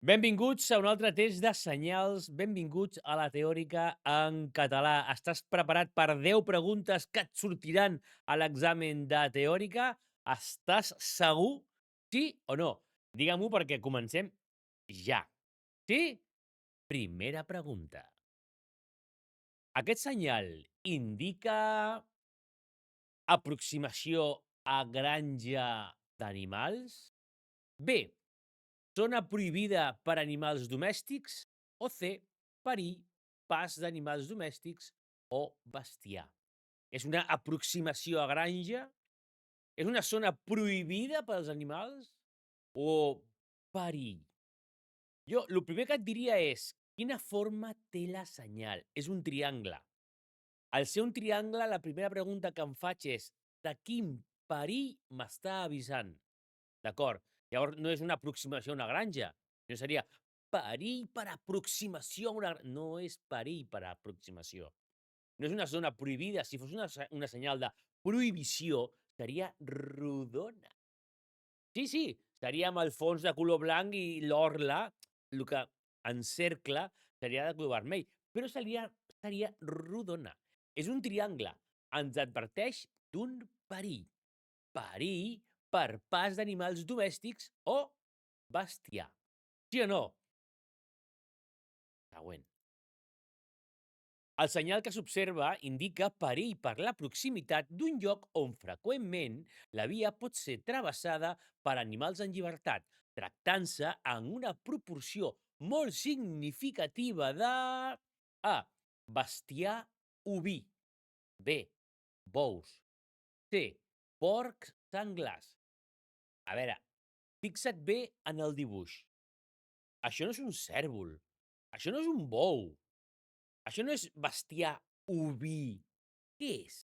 Benvinguts a un altre test de senyals, benvinguts a la teòrica en català. Estàs preparat per 10 preguntes que et sortiran a l'examen de teòrica? Estàs segur? Sí o no? Digue-m'ho perquè comencem ja. Sí? Primera pregunta. Aquest senyal indica aproximació a granja d'animals? B. Zona prohibida per animals domèstics, o C, perill, pas d'animals domèstics o bestiar. És una aproximació a granja? És una zona prohibida pels animals o perill? Jo el primer que et diria és, quina forma té la senyal? És un triangle. Al ser un triangle, la primera pregunta que em faig és, de quin perill m'està avisant? D'acord? Llavors, no és una aproximació a una granja. No seria perill per aproximació a una... No és perill per aproximació. No és una zona prohibida. Si fos una senyal de prohibició, seria rodona. Sí, sí, seria amb el fons de color blanc i l'orla, el que encercla, seria de color vermell, però seria rodona. És un triangle. Ens adverteix d'un perill. Perill per pas d'animals domèstics o bestiar. Sí o no? Següent. El senyal que s'observa indica perill per la proximitat d'un lloc on freqüentment la via pot ser travessada per animals en llibertat, tractant-se en una proporció molt significativa de A. Bestiar oví. B. Bous. C. Porcs senglars. A veure, fixa't bé en el dibuix. Això no és un cèrvol. Això no és un bou. Això no és bestiar oví. Què és?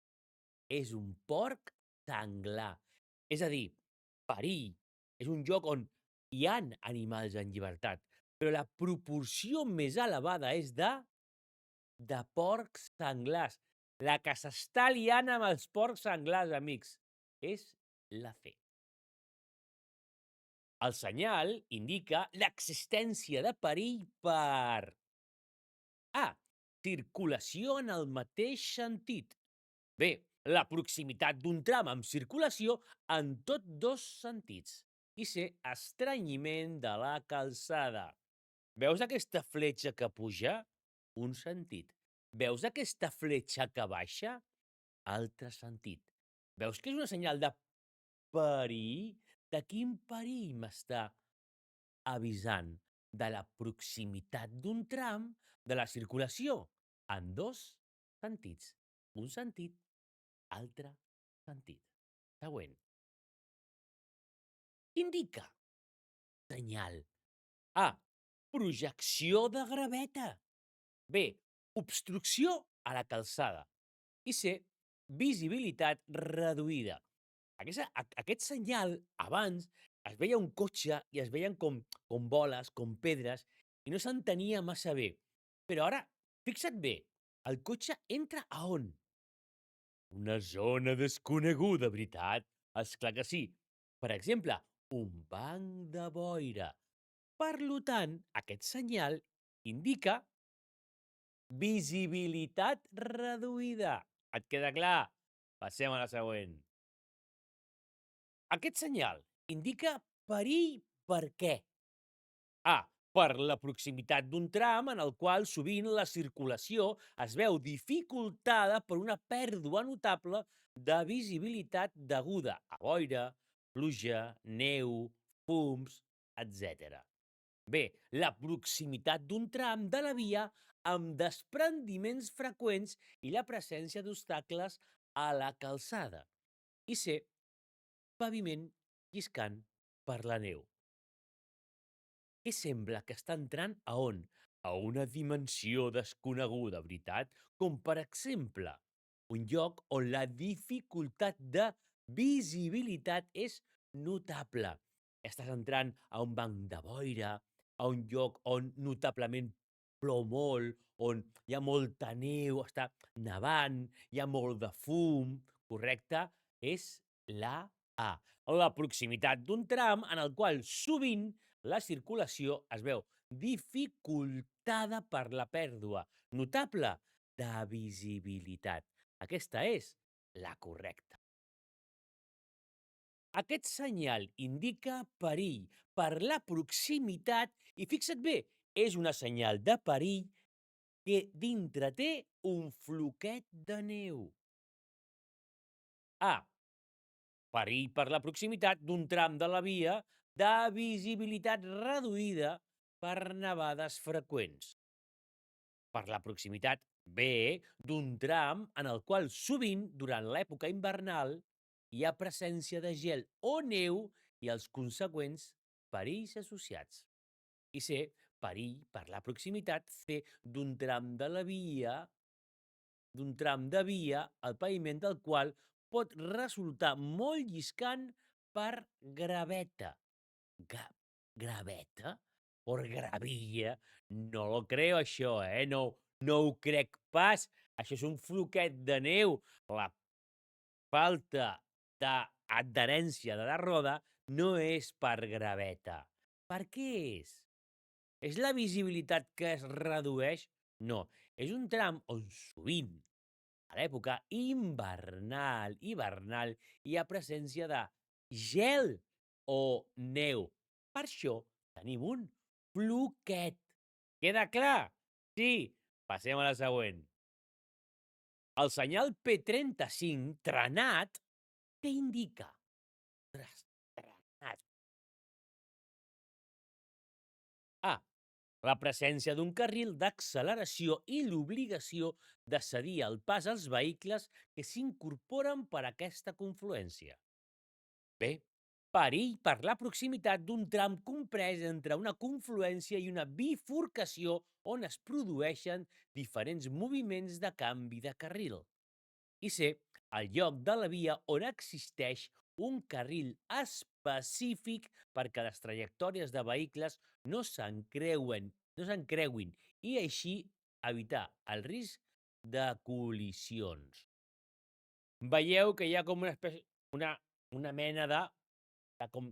És un porc senglar. És a dir, perill. És un lloc on hi han animals en llibertat, però la proporció més elevada és de porcs senglars. La que s'està liant amb els porcs senglars, amics, és la C. El senyal indica l'existència de perill per A. Circulació en el mateix sentit. B. La proximitat d'un tram amb circulació en tots dos sentits. I C. Estrenyiment de la calçada. Veus aquesta fletxa que puja? Un sentit. Veus aquesta fletxa que baixa? Altre sentit. Veus que és una senyal de perill? De quin perill m'està avisant? De la proximitat d'un tram de la circulació en dos sentits. Un sentit, altre sentit. Següent. Indica senyal. A. Projecció de graveta. B. Obstrucció a la calçada. I C. Visibilitat reduïda. Aquest senyal, abans, es veia un cotxe i es veien com boles, com pedres, i no s'entenia massa bé. Però ara, fixa't bé, el cotxe entra a on? Una zona desconeguda, veritat? Esclar que sí. Per exemple, un banc de boira. Per tant, aquest senyal indica visibilitat reduïda. Et queda clar? Passem a la següent. Aquest senyal indica perill per què? A. Per la proximitat d'un tram en el qual sovint la circulació es veu dificultada per una pèrdua notable de visibilitat deguda a boira, pluja, neu, fums, etc. B. La proximitat d'un tram de la via amb desprendiments freqüents i la presència d'obstacles a la calçada. I C. Paviment lliscant per la neu. Què sembla que està entrant a on? A una dimensió desconeguda, veritat? Com, per exemple, un lloc on la dificultat de visibilitat és notable. Estàs entrant a un banc de boira, a un lloc on notablement plou molt, on hi ha molta neu, està nevant, hi ha molt de fum, correcte? És la A. La proximitat d'un tram en el qual sovint la circulació es veu dificultada per la pèrdua notable de visibilitat. Aquesta és la correcta. Aquest senyal indica perill per la proximitat i fixa't bé, és una senyal de perill que dintre té un floquet de neu. A. Perill per la proximitat d'un tram de la via de visibilitat reduïda per nevades freqüents. Per la proximitat B d'un tram en el qual sovint, durant l'època invernal, hi ha presència de gel o neu i els conseqüents perills associats. I C. Perill per la proximitat C d'un tram de via, el paviment del qual pot resultar molt lliscant per graveta. ¿Graveta? Por gravilla? No lo creo, això, no ho crec pas. Això és un floquet de neu. La falta d'adherència de la roda no és per graveta. Per què és? És la visibilitat que es redueix? No, és un tram on sovint, a l'època hivernal, hi ha presència de gel o neu. Per això tenim un floquet. Queda clar? Sí. Passem a la següent. El senyal P35, trenat, què indica? Trenat. A. La presència d'un carril d'acceleració i l'obligació de cedir el pas als vehicles que s'incorporen per aquesta confluència. B. Perill per la proximitat d'un tram comprès entre una confluència i una bifurcació on es produeixen diferents moviments de canvi de carril. I C. El lloc de la via on existeix un carril específic perquè les trajectòries de vehicles no s'encreuin i així evitar el risc de col·lisions. Veieu que hi ha com una mena com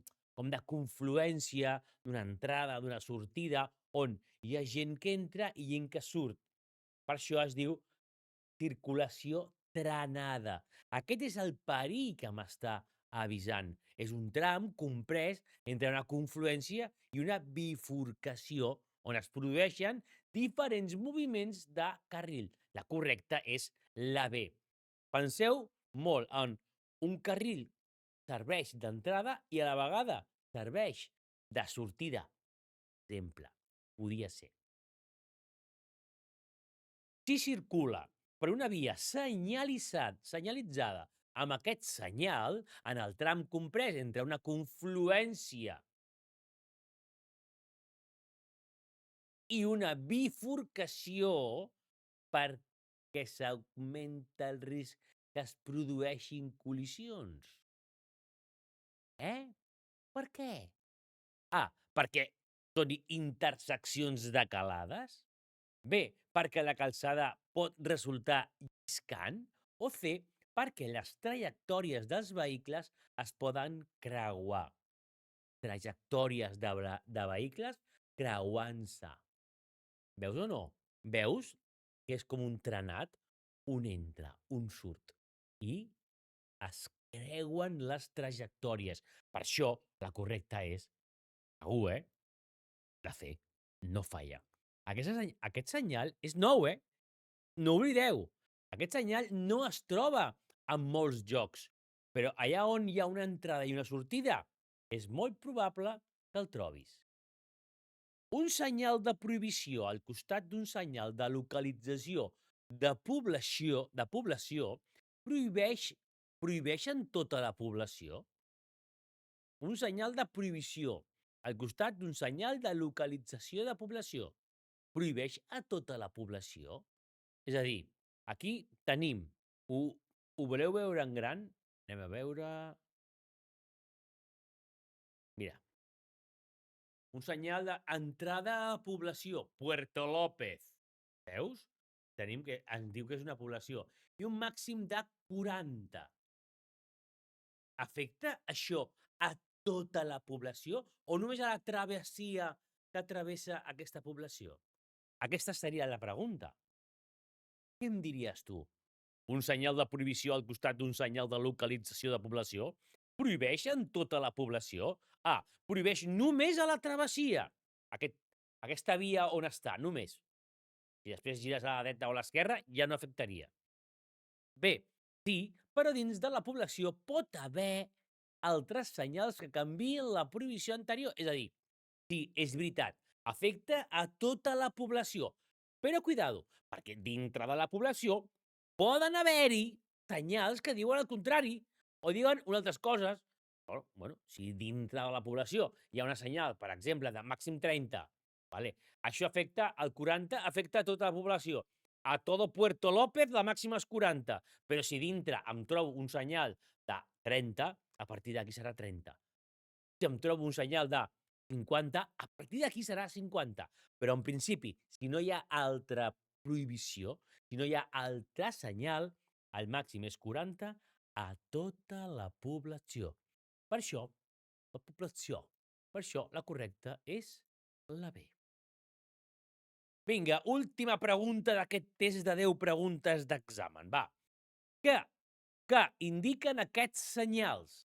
de confluència d'una entrada, d'una sortida, on hi ha gent que entra i gent que surt. Per això es diu circulació trenada. Aquest és el perill que m'està avisant. És un tram comprès entre una confluència i una bifurcació on es produeixen diferents moviments de carril. La correcta és la B. Penseu molt en un carril serveix d'entrada i a la vegada serveix de sortida. Exemple, podia ser. Si circula per una via senyalitzada amb aquest senyal en el tram comprès entre una confluència i una bifurcació perquè s'augmenta el risc que es produeixin col·lisions. Per què? A. Perquè són interseccions de calades. B. Perquè la calçada pot resultar lliscant. O C. Perquè les trajectòries dels vehicles es poden creuar. Trajectòries de vehicles creuant-se. Veus o no? Veus que és com un trenat? Un entra, un surt. I es creuen les trajectòries. Per això, la correcta és segur, la C. No falla. Aquest senyal és nou, No oblideu. Aquest senyal no es troba en molts jocs, però allà on hi ha una entrada i una sortida, és molt probable que el trobis. Un senyal de prohibició al costat d'un senyal de localització de població prohibeixen tota la població? Un senyal de prohibició al costat d'un senyal de localització de població prohibeix a tota la població? És a dir, aquí tenim, ho voleu veure en gran? Anem a veure... Mira, un senyal d'entrada a població, Puerto López. Veus? Tenim que ens diu que és una població. I un màxim de 40. Afecta això a tota la població o només a la travessia que travessa aquesta població? Aquesta seria la pregunta. Què em diries tu? Un senyal de prohibició al costat d'un senyal de localització de població? Prohibeix en tota la població? A. Prohibeix només a la travessia. Aquesta via on està, només. Si després gires a la dreta o a l'esquerra, ja no afectaria. B. Sí, però dins de la població pot haver altres senyals que canvien la prohibició anterior. És a dir, sí, és veritat, afecta a tota la població. Però cuidado, perquè dintre de la població poden haver-hi senyals que diuen el contrari o diuen unes altres coses. Bueno, si dintre de la població hi ha una senyal, per exemple, de màxim 30, vale? Això afecta al 40, afecta a tota la població. A todo Puerto López la màxima és 40, però si dintre em trobo un senyal de 30, a partir d'aquí serà 30. Si em trobo un senyal de 50, a partir d'aquí serà 50. Però en principi, si no hi ha altra prohibició, si no hi ha altre senyal, el màxim és 40 a tota la població. Per això, la població. Per això la correcta és la B. Vinga, última pregunta d'aquest test de 10 preguntes d'examen. Va. Què indiquen aquests senyals?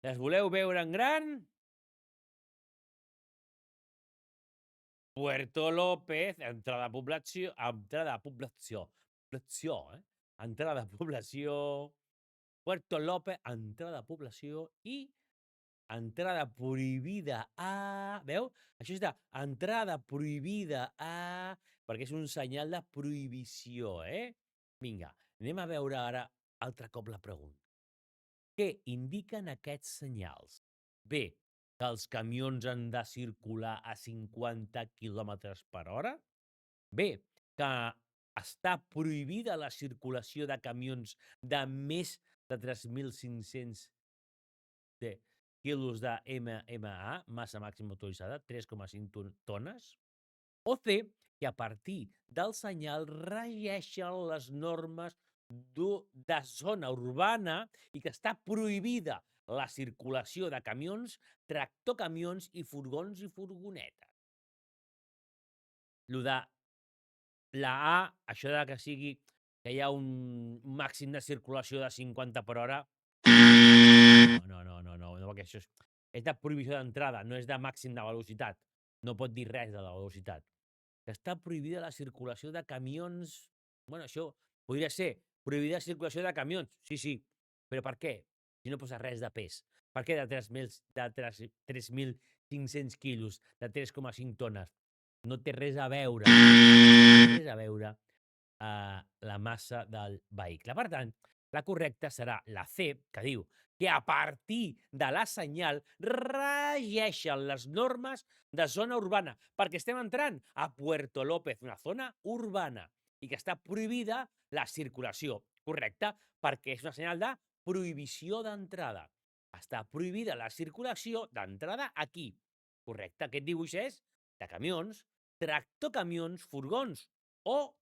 Les voleu veure en gran? Puerto López, entrada de població, entrada de població, Puerto López, entrada de població i entrada prohibida a... Veu? Això és d'entrada prohibida a... perquè és un senyal de prohibició, Vinga, anem a veure ara altre cop la pregunta. Què indiquen aquests senyals? B, que els camions han de circular a 50 km/h. B, que està prohibida la circulació de camions de més de 3.500 quilos de MMA, massa màxima autoritzada, 3,5 tones. O C, que a partir del senyal regeixen les normes de zona urbana i que està prohibida la circulació de camions, tractocamions i furgons i furgonetes. Lo de la A, això de que sigui que hi ha un màxim de circulació de 50 per hora, no, perquè això és de prohibició d'entrada, no és de màxim de velocitat. No pot dir res de la velocitat. Que està prohibida la circulació de camions... Bueno, això podria ser prohibida la circulació de camions, sí, però per què? Si no posa res de pes. Per què de 3.500 quilos, de 3,5 tones? No té res a veure, la massa del vehicle. Per tant, la correcta serà la C, que diu que a partir de la senyal regeixen les normes de zona urbana, perquè estem entrant a Puerto López, una zona urbana, i que està prohibida la circulació. Correcte, perquè és una senyal de prohibició d'entrada. Està prohibida la circulació d'entrada aquí. Correcte, aquest dibuix és de camions, tractocamions, furgons o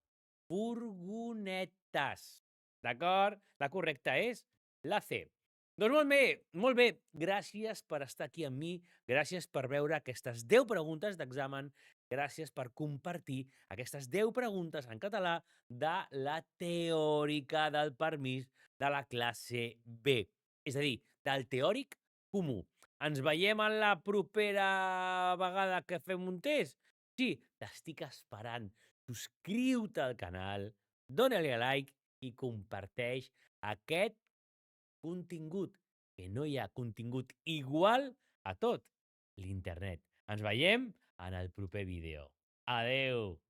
furgonetes. D'acord? La correcta és la C. Doncs molt bé. Gràcies per estar aquí amb mi, gràcies per veure aquestes 10 preguntes d'examen, gràcies per compartir aquestes 10 preguntes en català de la teòrica del permís de la classe B. És a dir, del teòric comú. Ens veiem en la propera vegada que fem un test? Sí, t'estic esperant. Subscriu-te al canal, dona-li a like i comparteix aquest contingut, que no hi ha contingut igual a tot l'internet. Ens veiem en el proper vídeo. Adeu!